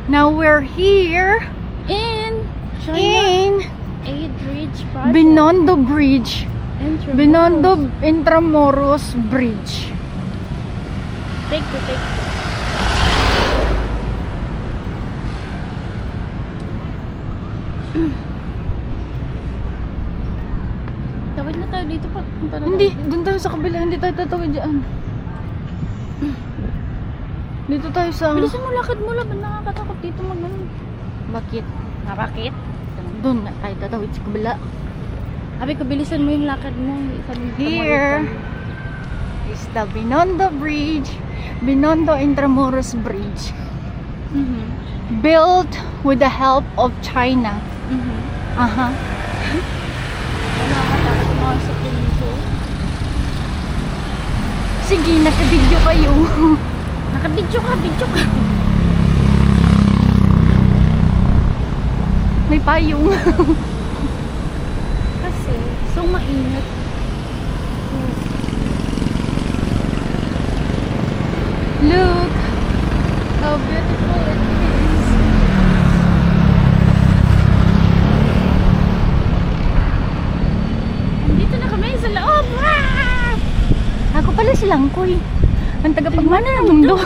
Now we're here In China in Aid Bridge Project. Binondo Bridge. Intramuros. Binondo Intramuros Bridge. Take to. Tawid na tayo dito pa. Punta na Hindi, tayo. doon tayo sa kabila. Hindi tayo tatawid dyan. Dito tayo sa... Bilisan mo, lakad mo. Laban, nakakatakot dito mag-ano. Bakit? Bakit? Doon na tayo tatawid sa kabila. Sabi ko, bilisan mo yung lakad mo. Sabi ko, Here is the Binondo Bridge. Binondo Intramuros Bridge. Built with the help of China. Aha. Nakakatakot mga sa pinto. Sige, nakabidyo kayo. Nakabidyo ka. May payong. Kasi, so mainit. Look how beautiful it is. Andito na kami sa loob. Ah! Ako pala si Langkoy. Ang tagapagmana ng mundo.